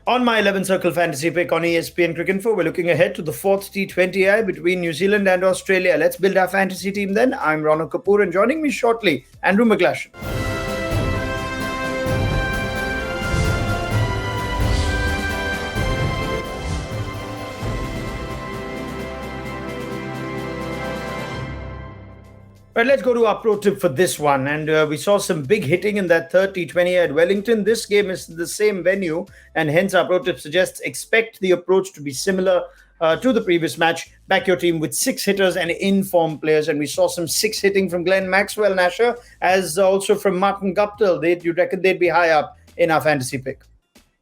On my 11 Circle Fantasy pick on ESPNcricinfo, we're looking ahead to the fourth T20I between New Zealand and Australia. Let's build our fantasy team then. I'm Ronak Kapoor, and joining me shortly, Andrew McGlashan. Right, let's go to our pro tip for this one. And we saw some big hitting in that third T20 at Wellington. This game is the same venue, and hence our pro tip suggests expect the approach to be similar to the previous match. Back your team with 6 hitters and in-form players. And we saw some 6 hitting from Glenn Maxwell, Nasher, as also from Martin Guptill. You reckon they'd be high up in our fantasy pick?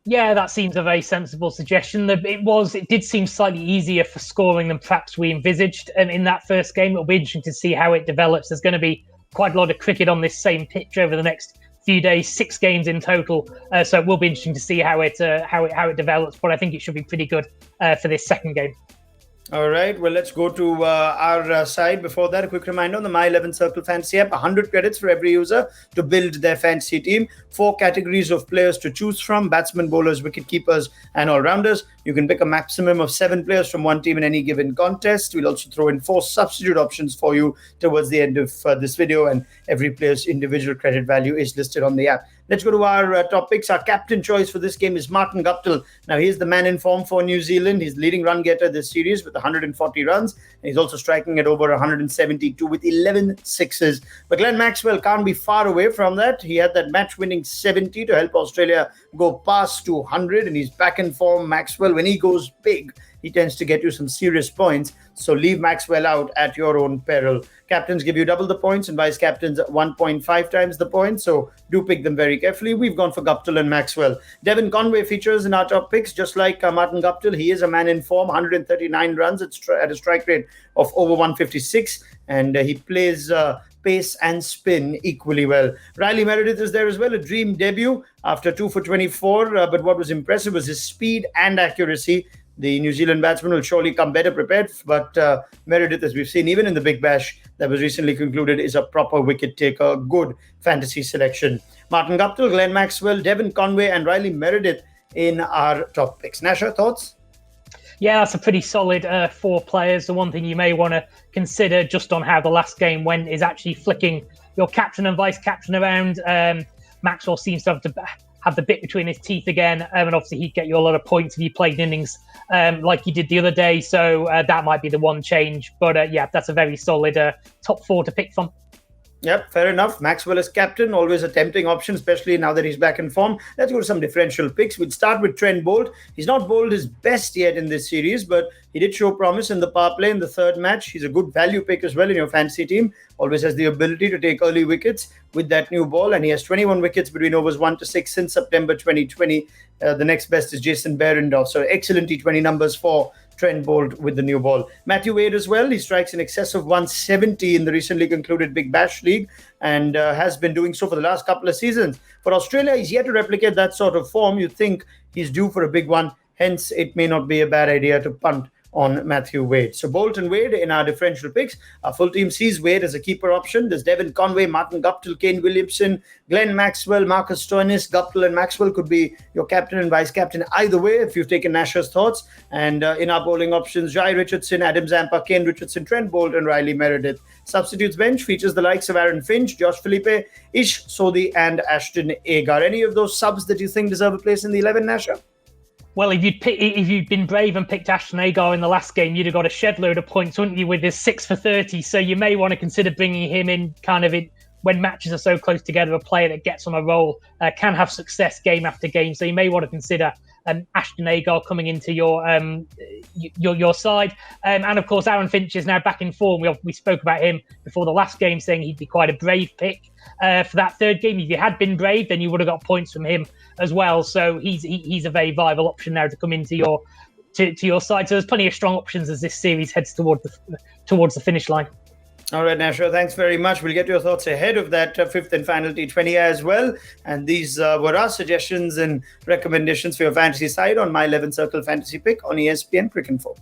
Yeah, that seems a very sensible suggestion. It did seem slightly easier for scoring than perhaps we envisaged in that first game. It'll be interesting to see how it develops. There's going to be quite a lot of cricket on this same pitch over the next few days, 6 games in total. So it will be interesting to see how it develops. But I think it should be pretty good for this second game. All right, well, let's go to our side. Before that, a quick reminder on the My 11 Circle Fantasy app, 100 credits for every user to build their fantasy team. 4 categories of players to choose from: batsmen, bowlers, wicket keepers, and all-rounders. You can pick a maximum of 7 players from one team in any given contest. We'll also throw in 4 substitute options for you towards the end of this video, and every player's individual credit value is listed on the app. Let's go to our top picks. Our captain choice for this game is Martin Guptill. Now, he's the man in form for New Zealand. He's leading run getter this series with 140 runs. And he's also striking at over 172 with 11 sixes. But Glenn Maxwell can't be far away from that. He had that match-winning 70 to help Australia go past 200. And he's back in form. Maxwell, when he goes big, he tends to get you some serious points. So leave Maxwell out at your own peril. Captains give you double the points and vice captains 1.5 times the points. So do pick them very carefully. We've gone for Guptill and Maxwell. Devon Conway features in our top picks. Just like Martin Guptill, he is a man in form, 139 runs at a strike rate of over 156. And he plays pace and spin equally well. Riley Meredith is there as well, a dream debut after 2 for 24. But what was impressive was his speed and accuracy. The New Zealand batsman will surely come better prepared, but Meredith, as we've seen, even in the Big Bash that was recently concluded, is a proper wicket taker. Good fantasy selection. Martin Guptill, Glenn Maxwell, Devon Conway, and Riley Meredith in our top picks. Nasha, thoughts? Yeah, that's a pretty solid 4 players. The one thing you may want to consider just on how the last game went is actually flicking your captain and vice captain around. Maxwell seems to have the bit between his teeth again, and obviously he'd get you a lot of points if you played innings like you did the other day. So that might be the one change. But yeah, that's a very solid top 4 to pick from. Yep, fair enough. Maxwell as captain, always a tempting option, especially now that he's back in form. Let's go to some differential picks. We'll start with Trent Boult. He's not bowled his best yet in this series, but he did show promise in the power play in the third match. He's a good value pick as well in your fantasy team. Always has the ability to take early wickets with that new ball, and he has 21 wickets between overs 1 to 6 since September 2020. The next best is Jason Behrendorff. So excellent T20 numbers for Trent Boult with the new ball. Matthew Wade as well. He strikes in excess of 170 in the recently concluded Big Bash League and has been doing so for the last couple of seasons. For Australia, he's yet to replicate that sort of form. You think he's due for a big one. Hence, it may not be a bad idea to punt on Matthew Wade. So Boult and Wade in our differential picks. Our full team sees Wade as a keeper option. There's Devon Conway, Martin Guptill, Kane Williamson, Glenn Maxwell, Marcus Stoinis. Guptill and Maxwell could be your captain and vice captain either way if you've taken Nasher's thoughts. And in our bowling options, Jai Richardson, Adam Zampa, Kane Richardson, Trent Boult, and Riley Meredith. Substitutes bench features the likes of Aaron Finch, Josh Philippe, Ish Sodhi, and Ashton Agar. Any of those subs that you think deserve a place in the 11, Nasher? Well, if you'd been brave and picked Ashton Agar in the last game, you'd have got a shed load of points, wouldn't you, with his 6 for 30. So you may want to consider bringing him in when matches are so close together. A player that gets on a roll can have success game after game. So you may want to consider Ashton Agar coming into your side. And of course, Aaron Finch is now back in form. We spoke about him before the last game, saying he'd be quite a brave pick for that third game. If you had been brave, then you would have got points from him as well. So he's a very viable option now to come into your side. So there's plenty of strong options as this series heads towards the finish line. All right, Nasher, thanks very much. We'll get your thoughts ahead of that fifth and final T20I as well. And these were our suggestions and recommendations for your fantasy side on my 11 Circle Fantasy Pick on ESPNcricinfo.